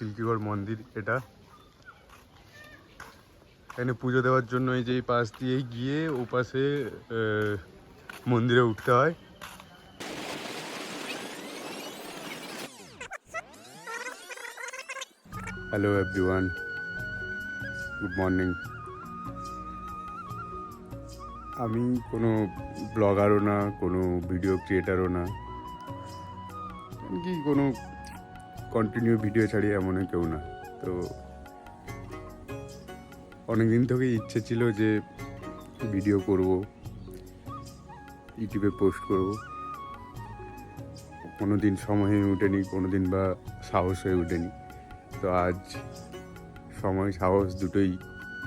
চিল্কিগড় মন্দির এটা। এখানে পুজো দেওয়ার জন্য এই যে এই পাশ দিয়েই গিয়ে ও পাশে মন্দিরে উঠতে হয়। Hello everyone, good morning. আমি কোনো ব্লগারও না, কোনো ভিডিও ক্রিয়েটারও না, কি কোনো কন্টিনিউ ভিডিও ছাড়ি এমনই কেউ না। তো অনেক দিন থেকেই ইচ্ছে ছিল যে ভিডিও করব, ইউটিউবে পোস্ট করব। কোনো দিন সময় হয়ে ওঠেনি, কোনো দিন বা সাহস হয়ে ওঠেনি। তো আজ সময় সাহস দুটোই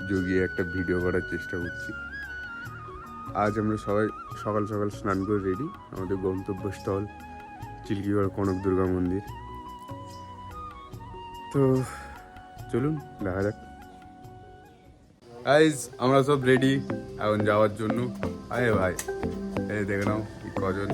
জুগিয়ে একটা ভিডিও করার চেষ্টা করছি। আজ আমরা সবাই সকাল সকাল স্নান করে রেডি, আমাদের গন্তব্যস্থল চিল্কিগড় কনক দুর্গা মন্দির। তো চলুন দেখা যাক। গাইজ আমরা সব রেডি এখন যাওয়ার জন্য। আরে ভাই, এই দেখে নাও কি কজন।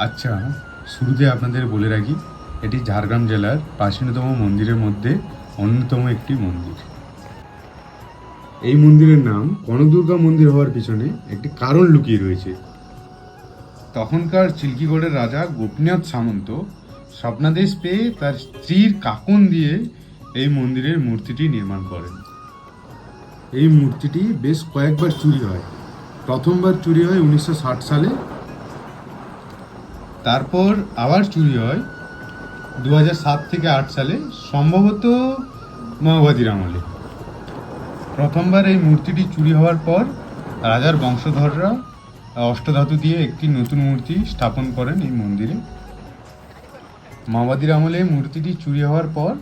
আচ্ছা, শুরুতে আপনাদের বলে রাখি, এটি ঝাড়গ্রাম জেলার প্রাচীনতম মন্দিরের মধ্যে অন্যতম একটি মন্দির। এই মন্দিরের নাম কনক দুর্গা মন্দির হওয়ার পিছনে একটি কারণ লুকিয়ে রয়েছে। তখনকার চিল্কিগড়ের রাজা গোপীনাথ সামন্ত স্বপ্নাদেশ পেয়ে তার স্ত্রীর কাকন দিয়ে এই মন্দিরের মূর্তিটি নির্মাণ করেন। এই মূর্তিটি বেশ কয়েকবার চুরি হয়। প্রথমবার চুরি হয় 1960 সালে, তারপর আবার চুরি হয় 2007 থেকে 8 সালে, সম্ভবত মাওবাদীর আমলে। প্রথমবার এই মূর্তিটি চুরি হওয়ার পর রাজার বংশধররা অষ্টধাতু দিয়ে একটি নতুন মূর্তি স্থাপন করেন এই মন্দিরে। মাওবাদীর আমলে মূর্তিটি চুরি হওয়ার পর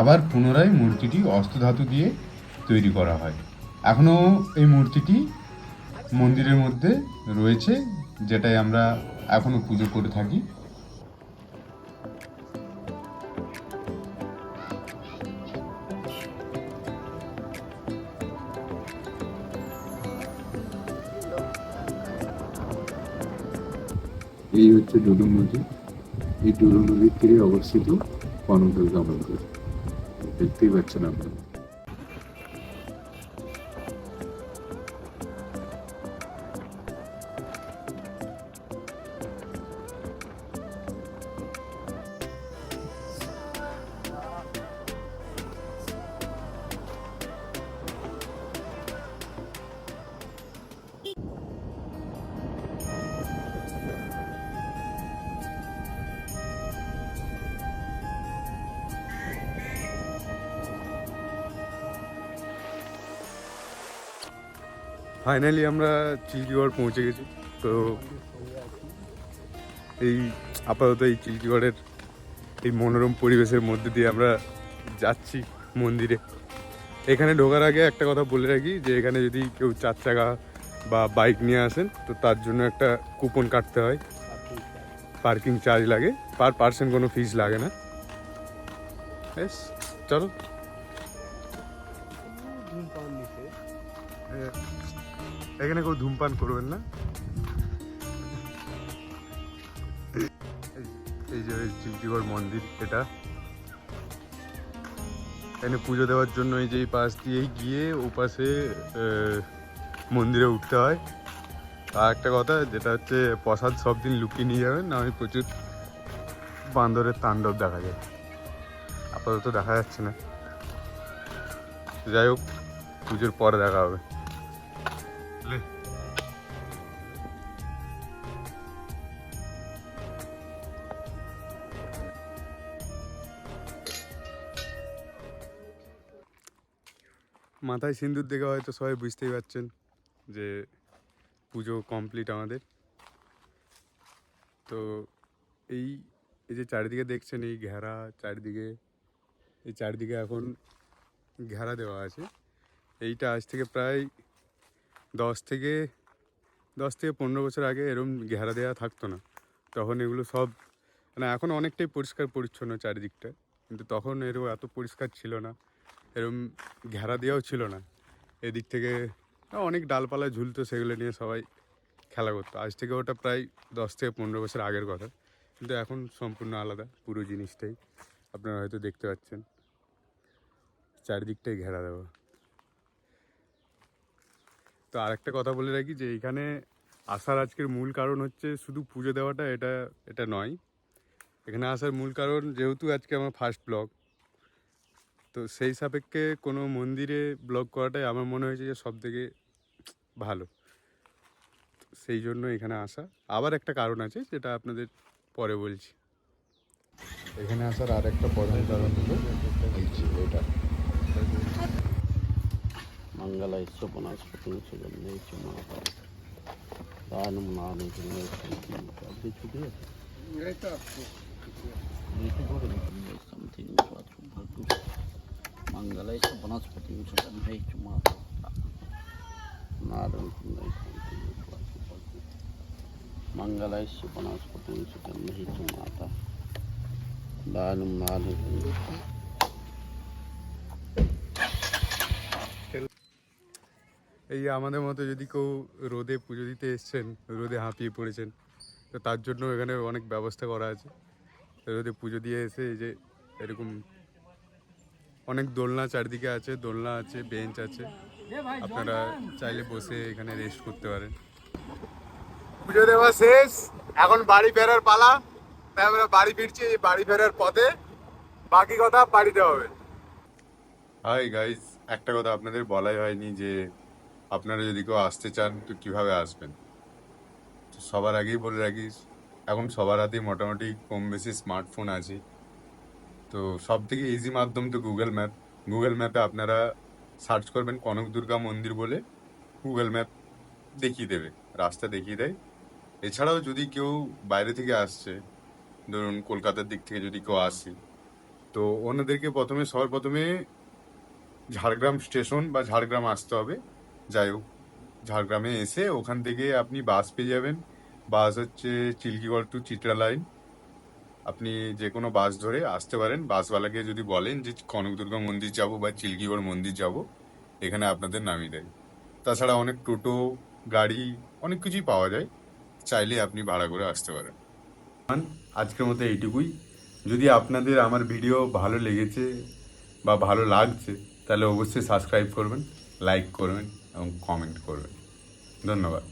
আবার পুনরায় মূর্তিটি অষ্টধাতু দিয়ে তৈরি করা হয়। এখনও এই মূর্তিটি মন্দিরের মধ্যে রয়েছে, যেটাই আমরা এখনও পুজো করে থাকি। এই হচ্ছে ডুডু নদী। এই ডুডু নদীর তীরে অবস্থিত কনক দুর্গা মন্দির, দেখতেই পাচ্ছেন আপনারা। ফাইনালি আমরা চিল্কিগড় পৌঁছে গেছি। তো এই আপাতত এই চিল্কিগড়ের এই মনোরম পরিবেশের মধ্যে দিয়ে আমরা যাচ্ছি মন্দিরে। এখানে ঢোকার আগে একটা কথা বলে রাখি যে এখানে যদি কেউ 4 চাকা বা বাইক নিয়ে আসেন তো তার জন্য একটা কুপন কাটতে হয়, পার্কিং চার্জ লাগে, পার পার্সন কোনো ফিস লাগে না। বেশ, চলো। এখানে কেউ ধূমপান করবেন না। এই যে চিল্কিগড় মন্দির এটা। এখানে পুজো দেওয়ার জন্য এই যে এই পাশ দিয়েই গিয়ে ও পাশে মন্দিরে উঠতে হয়। আর একটা কথা যেটা হচ্ছে, প্রসাদ সব দিন লুকিয়ে নিয়ে যাবেন, না আমি প্রচুর বান্দরের তাণ্ডব দেখা যায়। আপাতত দেখা যাচ্ছে না, যাই হোক পুজোর পরে দেখা হবে। মাথায় সিঁদুর দেখে হয়তো সবাই বুঝতেই পারছেন যে পুজো কমপ্লিট আমাদের। তো এই এই যে চারিদিকে দেখছেন এই ঘেরা, এই চারিদিকে এখন ঘেরা দেওয়া আছে। এইটা আজ থেকে প্রায় 10 থেকে 15 বছর আগে এরকম ঘেরা দেওয়া থাকতো না। তখন এগুলো সব মানে এখন অনেকটাই পরিষ্কার পরিচ্ছন্ন চারিদিকটা, কিন্তু তখন এত পরিষ্কার ছিল না। এরকম ঘেরা দেওয়াও ছিল না। এদিক থেকে অনেক ডালপালা ঝুলতো, সেগুলো নিয়ে সবাই খেলা করতো। আজ থেকে ওটা প্রায় 10 থেকে 15 বছর আগের কথা, কিন্তু এখন সম্পূর্ণ আলাদা পুরো জিনিসটাই। আপনারা হয়তো দেখতে পাচ্ছেন চারিদিকটাই ঘেরা দেওয়া। তো আরেকটা কথা বলে রাখি যে এখানে আসার আজকের মূল কারণ হচ্ছে শুধু পুজো দেওয়াটা, এটা নয়। এখানে আসার মূল কারণ, যেহেতু আজকে আমার ফার্স্ট ব্লগ, তো সেই সাপেক্ষে কোনো মন্দিরে ব্লগ করাটাই আমার মনে হয়েছে যে সবথেকে ভালো। সেই জন্য এখানে আসা। আবার একটা কারণ আছে, যেটা আপনাদের পরে বলছি। এখানে আসার আর একটা প্রধান কারণ হলো এটা। మంగళైశ్వ పునఃస్పతిని సుగంధైశ్వ మాత దానం నానేశ్వరి సంథింగ్ మంగళైశ్వ వనస్పతిని సుగంధైశ్వ మాత మంగళైశ్వ వనస్పతిని సుగంధైశ్వ మాత దానం నానేశ్వరి। এই আমাদের মতো যদি কেউ রোদে পুজো দিতে এসছেন, রোদে হাঁপিয়ে পড়েছেন, তো তার জন্য এখানে অনেক ব্যবস্থা করা আছে। রোদে পুজো দিয়ে এসে এই যে এরকম অনেক দোলনা চারদিকে আছে, দোলনা আছে, বেঞ্চ আছে, আপনারা চাইলে বসে এখানে রেস্ট করতে পারেন। পুজো দেওয়া শেষ, এখন বাড়ি ফেরার পালা। তাই আমরা বাড়ি ফিরছি। বাড়ি ফেরার পথে বাকি কথা বাড়িতে হবে। হাই গাইজ, একটা কথা আপনাদের বলাই হয়নি যে আপনারা যদি কেউ আসতে চান তো কীভাবে আসবেন। তো সবার আগেই বলে রাখি, এখন সবার হাতেই মোটামুটি কম বেশি স্মার্টফোন আছে। তো সব থেকে ইজি মাধ্যম তো গুগল ম্যাপ। গুগল ম্যাপে আপনারা সার্চ করবেন কনক দুর্গা মন্দির বলে, গুগল ম্যাপ দেখিয়ে দেবে, রাস্তা দেখিয়ে দেয়। এছাড়াও যদি কেউ বাইরে থেকে আসছে, ধরুন কলকাতার দিক থেকে যদি কেউ আসে, তো ওনাদেরকে সবার প্রথমে ঝাড়গ্রাম স্টেশন বা ঝাড়গ্রাম আসতে হবে। যাই হোক, ঝাড়গ্রামে এসে ওখান থেকে আপনি বাস পেয়ে যাবেন। বাস হচ্ছে চিল্কিগড় টু চিত্রা লাইন। আপনি যে কোনো বাস ধরে আসতে পারেন। বাসওয়ালাকে যদি বলেন যে কনক দুর্গা মন্দির যাব বা চিল্কিগড় মন্দির যাব, এখানে আপনাদের নামিয়ে দেয়। তাছাড়া অনেক টোটো, গাড়ি, অনেক কিছুই পাওয়া যায়, চাইলে আপনি ভাড়া করে আসতে পারেন। আজকের মতো এইটুকুই। যদি আপনাদের আমার ভিডিও ভালো লেগেছে বা ভালো লাগছে, তাহলে অবশ্যই সাবস্ক্রাইব করবেন, লাইক করবেন এবং কমেন্ট করবেন। ধন্যবাদ।